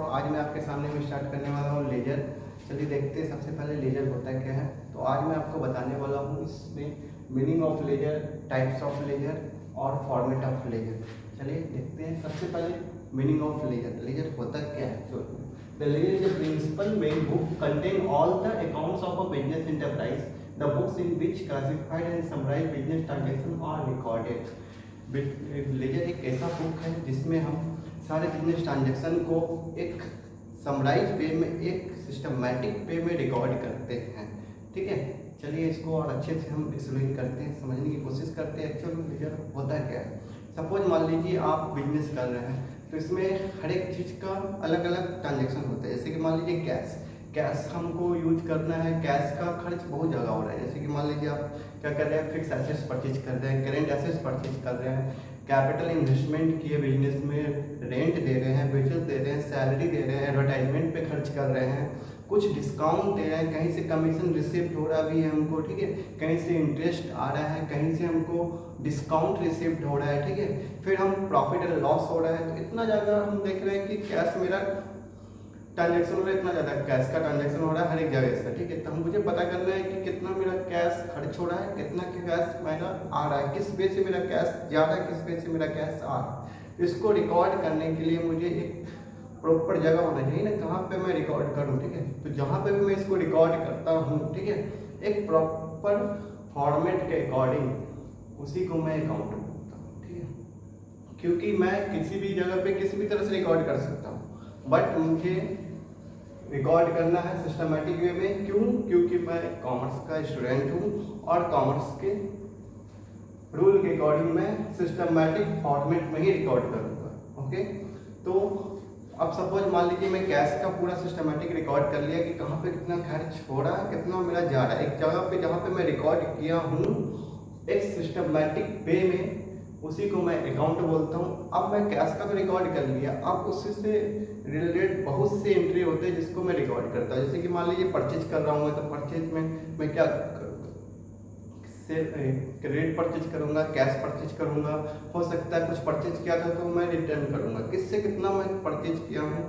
आज मैं आपके सामने में स्टार्ट करने वाला हूँ लेजर। चलिए देखते हैं सबसे पहले लेजर होता क्या है। तो आज मैं आपको बताने वाला हूँ इसमें meaning of ledger, types of ledger और फॉर्मेट ऑफ लेजर। चलिए देखते हैं सबसे पहले मीनिंग ऑफ लेजर। लेजर होता क्या है? The ledger is a principal main book contain all the accounts of a business enterprise. The books in which classified and summarized business transactions are recorded. Ledger एक ऐसा book है जिसमें हम सारे business transaction को एक समराइज वे में, एक सिस्टमैटिक वे में रिकॉर्ड करते हैं। ठीक है, चलिए इसको और अच्छे से हम एक्सप्लेन करते हैं, समझने की कोशिश करते हैं एक्चुअल में लेजर होता क्या है। सपोज मान लीजिए आप बिजनेस कर रहे हैं, तो इसमें हर एक चीज़ का अलग अलग ट्रांजेक्शन होता है। जैसे कि मान लीजिए कैश हमको यूज करना है, कैश का खर्च बहुत जगह हो रहा है। जैसे कि मान लीजिए आप क्या कर रहे हैं, फिक्स एसेट्स परचेज कर रहे हैं, करेंट एसेट्स परचेज कर रहे हैं, कैपिटल इन्वेस्टमेंट किए बिजनेस में, रेंट दे रहे हैं, वेजेस दे रहे हैं, सैलरी दे रहे हैं, एडवर्टाइजमेंट पे खर्च कर रहे हैं, कुछ डिस्काउंट दे रहे हैं, कहीं से कमीशन रिसिप्ट हो रहा भी है हमको। ठीक है, कहीं से इंटरेस्ट आ रहा है, कहीं से हमको डिस्काउंट रिसिप्ट हो रहा है। ठीक है, फिर हम प्रॉफिट एंड लॉस हो रहा है। तो इतना ज़्यादा हम देख रहे हैं कि कैश मेरा ट्रांजेक्शन हो रहा है, इतना ज़्यादा कैश का ट्रांजेक्शन हो रहा है हर एक जगह से। ठीक है, तो हम मुझे पता करना है कि कितना मेरा कैश खर्च हो रहा है, कितना कैश मेरा आ रहा है, किस वे से मेरा कैश जा रहा है, किस वे से मेरा कैश आ रहा है। इसको रिकॉर्ड करने के लिए मुझे एक प्रॉपर जगह होना चाहिए ना, कहाँ पे मैं रिकॉर्ड करूँ। ठीक है, तो जहाँ पे भी मैं इसको रिकॉर्ड करता हूँ, ठीक है, एक प्रॉपर फॉर्मेट के अकॉर्डिंग उसी को मैं अकाउंट बोलता हूँ। ठीक है, क्योंकि मैं किसी भी जगह पे किसी भी तरह से रिकॉर्ड कर सकता हूँ, बट मुझे रिकॉर्ड करना है सिस्टमैटिक वे में। क्यों? क्योंकि मैं कॉमर्स का स्टूडेंट हूँ और कॉमर्स के रूल के अकॉर्डिंग मैं सिस्टमैटिक फॉर्मेट में ही रिकॉर्ड करूँगा। ओके, तो अब सपोज मान लीजिए मैं कैश का पूरा सिस्टमैटिक रिकॉर्ड कर लिया कि कहाँ पे कितना खर्च हो रहा है, कितना मेरा जा रहा है। एक जगह पे जहाँ पे मैं रिकॉर्ड किया हूँ एक सिस्टमैटिक वे में, उसी को मैं अकाउंट बोलता हूँ। अब मैं कैश का तो रिकॉर्ड कर लिया, अब उसी से रिलेटेड बहुत से एंट्री होते हैं जिसको मैं रिकॉर्ड करता हूँ। जैसे कि मान लीजिए परचेज कर रहा हूँ, तो परचेज में मैं क्या क्रेडिट परचेज करूँगा, कैश परचेज करूँगा, हो सकता है कुछ परचेज किया था तो मैं रिटर्न करूँगा, किससे कितना मैं परचेज किया हूँ।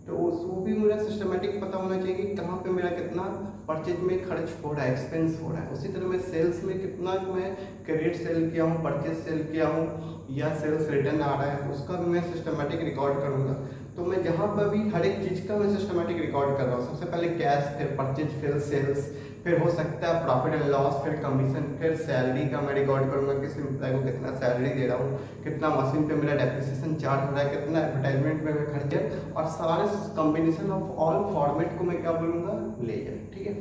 तो वो भी मुझे सिस्टमैटिक पता होना चाहिए कि कहाँ पे मेरा कितना परचेज में खर्च हो रहा है, एक्सपेंस हो रहा है। उसी तरह मैं सेल्स में कितना मैं क्रेडिट सेल किया हूँ, परचेज सेल किया हूँ या सेल्स रिटर्न आ रहा है, उसका भी मैं सिस्टमैटिक रिकॉर्ड करूँगा। तो मैं जहाँ पर भी हर एक चीज़ का मैं सिस्टमैटिक रिकॉर्ड कर रहा हूँ। सबसे पहले कैश, फिर परचेज, फिर सेल्स, फिर हो सकता है प्रॉफिट एंड लॉस, फिर कमीशन, फिर सैलरी का मैं रिकॉर्ड करूँगा, किस एम्प्लॉय को कितना सैलरी दे रहा हूँ, कितना मशीन पे मेरा डेप्रिसिएशन चार्ज हो रहा है, कितना एडवर्टाइजमेंट में मैं खर्च है, और सारे कॉम्बिनेशन ऑफ ऑल फॉर्मेट को मैं क्या बोलूँगा, लेजर। ठीक है,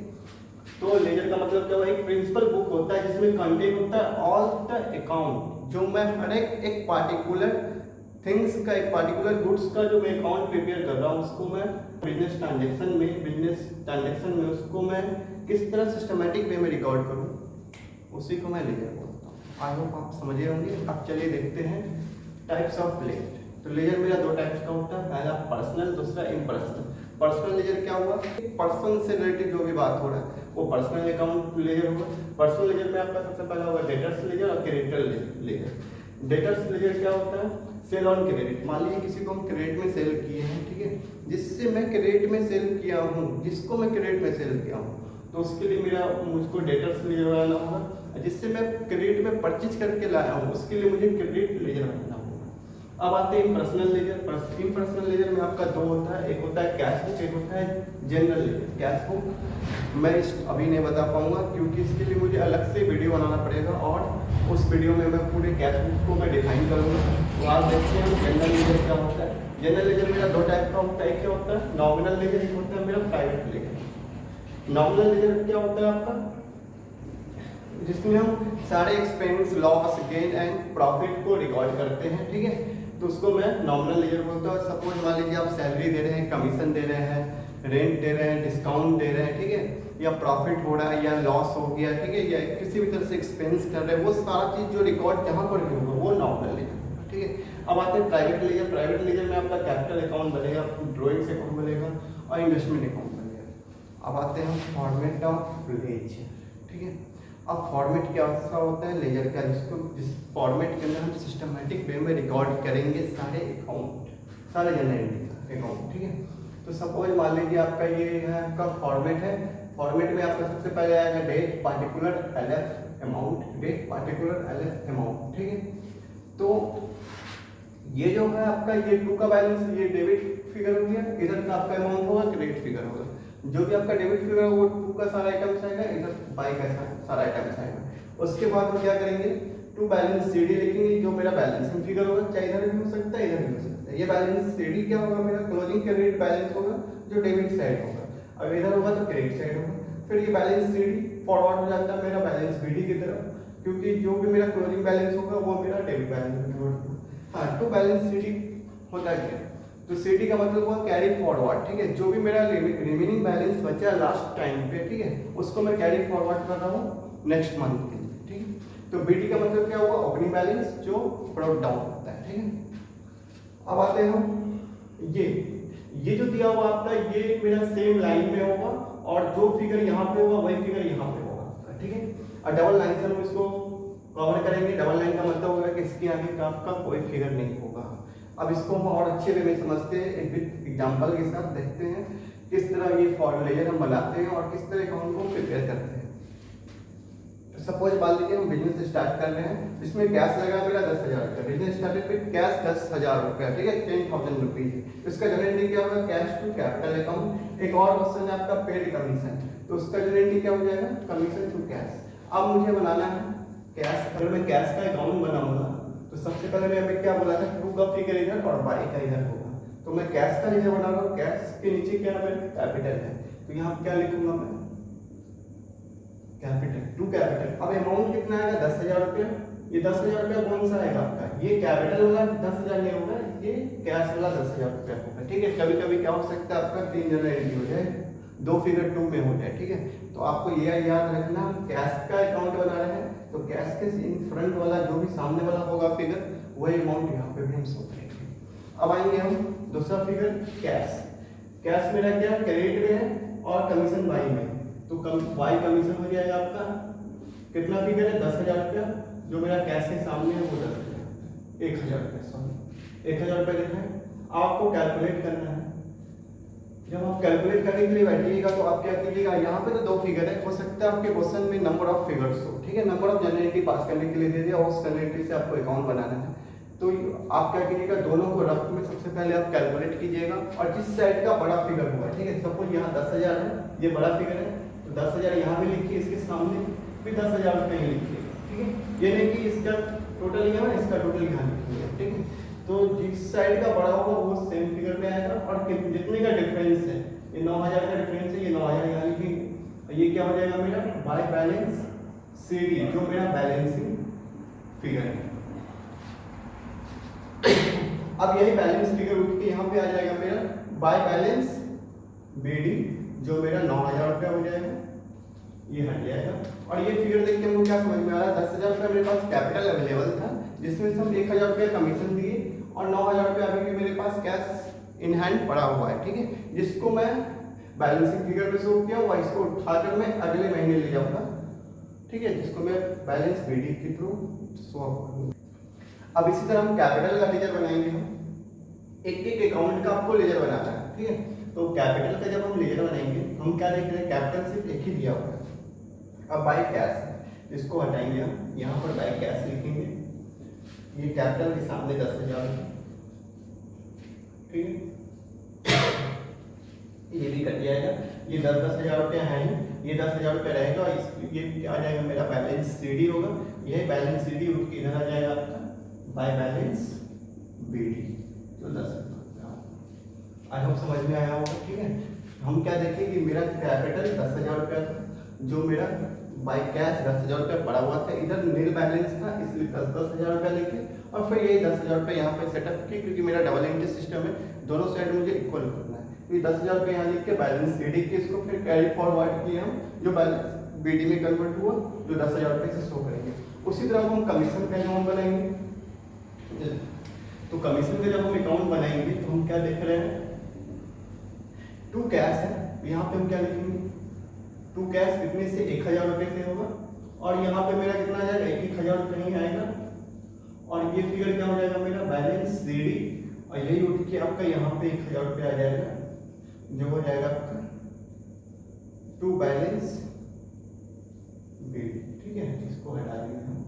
तो लेजर का मतलब क्या हुआ, एक प्रिंसिपल बुक होता है जिसमें कंटेन होता है ऑल द अकाउंट, जो मैं हर एक पार्टिकुलर थिंग्स का, एक पार्टिकुलर गुड्स का जो मैं अकाउंट प्रिपेयर कर रहा हूँ, उसको मैं बिजनेस ट्रांजेक्शन में उसको मैं किस तरह सिस्टमैटिक वे में रिकॉर्ड करूँ, उसी को मैं लेजर बोलता हूँ। आई होप आप समझे होंगे। अब चलिए देखते हैं टाइप्स ऑफ लेजर। तो लेजर मेरा दो टाइप्स का होता है, पहला पर्सनल, दूसरा इम्पर्सनल। पर्सनल लेजर क्या हुआ, पर्सन से रिलेटेड जो भी बात हो रहा है वो पर्सनल अकाउंट लेजर होगा। पर्सनल लेजर में आपका सबसे पहला होगा डेटर्स लेजर और क्रेडिटर लेजर। डेटर्स लेजर क्या होता है, सेल ऑन क्रेडिट। मान लीजिए किसी को हम क्रेडिट में सेल किए हैं, ठीक है, जिससे मैं क्रेडिट में सेल किया हूँ, जिसको मैं क्रेडिट में सेल किया हूँ, तो उसके लिए मुझको डेटर्स लेजर बनाना होगा। जिससे मैं क्रेडिट में परचेज करके लाया हूँ, उसके लिए मुझे क्रेडिट लेजर बनाना होगा। अब आते हैं पर्सनल लेजर। पर्सनल लेजर में आपका दो होता है, एक होता है कैश बुक, एक होता है जनरल लेजर। कैश बुक मैं अभी नहीं बता पाऊंगा क्योंकि इसके लिए मुझे अलग से वीडियो बनाना पड़ेगा, और उस वीडियो में मैं पूरे कैश बुक को मैं डिफाइन करूंगा। तो आप देखते हैं जनरल लेजर क्या होता है। जनरल लेजर मेरा दो टाइप का होता है, एक क्या होता है नॉमिनल लेजर, एक होता है मेरा प्राइवेट लेजर। नॉमिनल लेजर क्या होता है आपका, जिसमें हम सारे expense, loss, gain and profit को रिकॉर्ड करते हैं। ठीक है, तो उसको मैं नॉमिनल लेजर बोलता हूँ। सपोज मान लीजिए आप सैलरी दे रहे हैं, कमीशन दे रहे हैं, रेंट दे रहे हैं, डिस्काउंट दे रहे हैं, ठीक है, या प्रॉफिट हो रहा है या लॉस हो गया, ठीक है, या किसी भी तरह से एक्सपेंस कर रहे हैं, वो सारा चीज़ जो रिकॉर्ड जहाँ पर भी होगा वो नॉमिनल लेजर होगा। ठीक है, अब आते हैं प्राइवेट लेजर। प्राइवेट लेजर में आपका कैपिटल अकाउंट बनेगा, ड्रॉइंग्स अकाउंट बनेगा और इन्वेस्टमेंट अकाउंट बनेगा। अब आते हैं फॉर्मेट ऑफ लेजर। ठीक है, अब फॉर्मेट क्या होता है लेजर का, जिस फॉर्मेट के अंदर हम सिस्टमैटिक वे में रिकॉर्ड करेंगे सारे अकाउंट, सारे जनरल एंट्री का। अकाउंट, ठीक है। तो सपोज मान लीजिए आपका ये है आपका फॉर्मेट है, फॉर्मेट में आपका सबसे पहले आएगा date particular LF amount, date particular LF amount, ठीक है। तो ये जो है आपका ये टू का बैलेंस, ये डेबिट फिगर हो गया, इधर का आपका अमाउंट होगा क्रेडिट फिगर होगा। जो भी आपका डेबिट फिगर होगा वो टू का सारा आइटम्स आएगा, इधर बाई का सारा आइटम्स आएगा। उसके बाद हम क्या करेंगे, टू बैलेंस सीडी लिखेंगे, जो मेरा बैलेंसिंग फिगर होगा, चाहे इधर भी हो सकता है इधर भी हो सकता है। ये बैलेंस सीडी क्या होगा, मेरा क्लोजिंग क्रेडिट बैलेंस होगा जो डेबिट साइड होगा, अगर इधर होगा तो क्रेडिट साइड होगा। फिर ये बैलेंस सीडी फॉरवर्ड हो जाता है मेरा बैलेंस बीडी की तरफ, क्योंकि जो भी मेरा क्लोजिंग बैलेंस होगा वो मेरा डेबिट बैलेंस होगा। हाँ, टू बैलेंस सीडी होता क्या, तो सीडी का मतलब हुआ कैरी फॉरवर्ड, ठीक है। जो भी मेरा रिमेनिंग बैलेंस बचा लास्ट टाइम पे, ठीक है, उसको मैं कैरी फॉरवर्ड कर रहा हूँ नेक्स्ट मंथ के लिए, ठीक है। तो बीडी का मतलब क्या हुआ, ओपनिंग बैलेंस जो ब्रॉट डाउन होता है, ठीक है। अब आते हैं हम ये जो दिया हुआ आपका ये मेरा सेम लाइन में होगा, और जो फिगर यहाँ पे होगा वही फिगर यहाँ पे होगा, ठीक है। और डबल लाइन से हम इसको कवर करेंगे। डबल लाइन का मतलब होगा कि इसके आगे का आपका कोई फिगर नहीं होगा। अब इसको हम और अच्छे वे में समझते हैं, एक एग्जांपल के साथ देखते हैं किस तरह ये फॉर्मूलेजर हम बनाते हैं और किस तरह अकाउंट को प्रिपेयर करते हैं। सपोज मान लीजिए हम बिजनेस स्टार्ट कर रहे हैं, जिसमें कैश लगा मेरा 10,000 रुपया, बिजनेस स्टार्टेड विद कैश 10,000 रुपया, ठीक है, 10,000 रुपीज। इसका जनरेटिंग क्या होगा, कैश टू कैपिटल अकाउंट। एक और क्वेश्चन है आपका पेड कमीशन, तो उसका जनरेटिंग क्या हो जाएगा, कमीशन टू कैश। अब मुझे बनाना है कैश, अगर मैं कैश का अकाउंट बनाऊंगा तो सबसे पहले मैं हमें क्या बोला था, टू का फिगर इधर और बाई का इधर होगा। तो मैं कैश का नीचे बना रहा हूँ, कैश के नीचे क्या है, कैपिटल है, तो यहाँ क्या लिखूंगा मैं, कैपिटल टू कैपिटल। अब अमाउंट कितना आएगा, 10,000 रुपया। ये 10,000 रुपया कौन सा आएगा आपका, ये कैपिटल वाला 10,000 नहीं होगा, ये कैश वाला 10,000 रुपया होगा, ठीक है। कभी कभी क्या हो सकता है आपका 3 जनरेट हो जाए, 2 फिगर 2 में हो जाए, ठीक है। तो आपको ये याद रखना, कैश का अकाउंट बना रहे हैं तो कैश के इन फ्रंट वाला जो भी सामने वाला होगा फिगर, वही अमाउंट यहाँ पे भी हम शो करेंगे। अब आएंगे हम दूसरा फिगर कैश। कैश मेरा क्या क्रेडिट में है और कमीशन बाई में, तो बाई कमीशन हो जाएगा आपका कितना फिगर है, 10,000 रुपया। जो मेरा कैश के सामने है वो 10,000, 1,000 रुपया, सॉरी 1,000 रुपया लिखा है। आपको कैलकुलेट करना है। जब आप कैलकुलेट करने के लिए बैठिएगा तो आप क्या कीजिएगा, यहाँ पे तो 2 फिगर है, हो सकता है आपके क्वेश्चन में नंबर ऑफ फिगर्स हो, ठीक है। नंबर ऑफ जनरेटिव पास करने के लिए दे दिया, उस जनरेटिव से आपको अकाउंट बनाना है। तो आप क्या कीजिएगा, दोनों को रफ में सबसे पहले आप कैलकुलेट कीजिएगा, और जिस साइड का बड़ा फिगर होगा, ठीक है, सपोज यहाँ 10,000 है, ये बड़ा फिगर है, तो 10,000 यहाँ भी लिखिए, इसके सामने भी 10,000 रुपये ही लिखिए, ठीक है। ये नहीं कि इसका टोटल यहाँ, इसका टोटल यहाँ लिखिए, ठीक है। तो जिस साइड का बड़ा होगा वो सेम फिगर में आएगा, और जितने का डिफरेंस है, ये 9,000 का डिफरेंस है, ये 9,000 यहाँ लिखेंगे। ये क्या हो जाएगा मेरा बाय बैलेंस सीडी, जो मेरा बैलेंसिंग फिगर है। अब यही बैलेंस फिगर उठ के यहाँ पे आ जाएगा मेरा बाय बैलेंस बीडी, जो मेरा 9,000 रुपया हो जाएगा, ये हट जाएगा। और ये फिगर देख के हमको क्या समझ में आ रहा है, 10,000 रुपया मेरे पास कैपिटल अवेलेबल था, जिसमें से हम 1,000 रुपया कमीशन दिए, और 9,000 रुपया अभी भी मेरे पास कैश इन हैंड पड़ा हुआ है, ठीक है, जिसको मैं बैलेंसिंग फिगर पे शो किया हुआ, इसको उठाकर मैं अगले महीने ले जाऊंगा, ठीक है, जिसको मैं बैलेंस बीडी के थ्रू शो करूंगा। अब इसी तरह हम कैपिटल का लेजर बनाएंगे, हम एक एक अकाउंट का आपको लेजर बनाना है, ठीक है। तो कैपिटल का जब हम लेजर बनाएंगे, हम क्या देख रहे हैं, कैपिटल सिर्फ एक ही दिया हुआ है। अब बाय कैश है, इसको हटाएंगे हम, यहाँ पर बाय कैश लिखेंगे, ये कैपिटल के सामने 10,000, ठीक है, ये भी कट जाएगा, ये 10,000 रुपया है ही, ये 10,000 रुपया रहेगा, ये आ जाएगा मेरा बैलेंस सीडी होगा, यह बैलेंस सीडी उठ के इधर आ जाएगा आपका बाय बैलेंस बीडी, तो 10,000। आई होप समझ में आया होगा, ठीक है। हम क्या देखें कि मेरा कैपिटल 10,000 रुपया था, जो मेरा बाय कैश 10,000 रुपया पड़ा हुआ था, इधर नील बैलेंस था, इसलिए 10,000 रुपया लिखे, और फिर यही 10,000 रुपया यहाँ पे सेटअप किए, क्योंकि मेरा डबल एंट्री सिस्टम है, दोनों साइड मुझे इक्वल करना है। तो ये 10,000 रुपये यहाँ लिख के बैलेंस बीडी के, इसको फिर कैरी फॉरवर्ड किए हम, जो बैलेंस बीडी में कन्वर्ट हुआ, जो 10,000 रुपये से शो करेंगे। उसी तरह हम कमीशन का अकाउंट बनाएंगे। तो कमीशन का जब हम अकाउंट बनाएंगे तो हम क्या देख रहे हैं, टू कैश है, यहाँ पे हम क्या लिखेंगे, टू कैश कितने से 1,000 रुपये से होगा, और यहाँ पे मेरा कितना आ जाएगा, 1,000 रुपये ही आएगा, और ये फिगर क्या हो जाएगा मेरा बैलेंस सीडी, और यही उठ के आपका यहाँ पे 1000 रुपये आ जाएगा, जो हो जाएगा आपका टू बैलेंस बीडी। ठीक है, इसको हटा देंगे हम,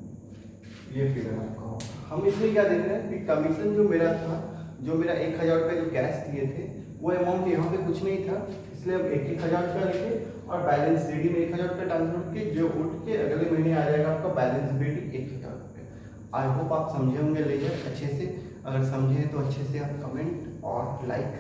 ये फिगर आपका होगा। हम इसमें क्या देख रहे हैं कि कमीशन जो मेरा था, जो मेरा 1000 रुपये जो कैश दिए थे, वो अमाउंट यहाँ पे कुछ नहीं था, इसलिए हम 1000 रुपया लिखे और बैलेंस सीडी में 1000 रुपये ट्रांसफर के, जो उठ के अगले महीने आ जाएगा आपका बैलेंस बीडी 1000 रुपये। आई होप आप समझे होंगे लेजर अच्छे से। अगर समझे तो अच्छे से आप कमेंट और लाइक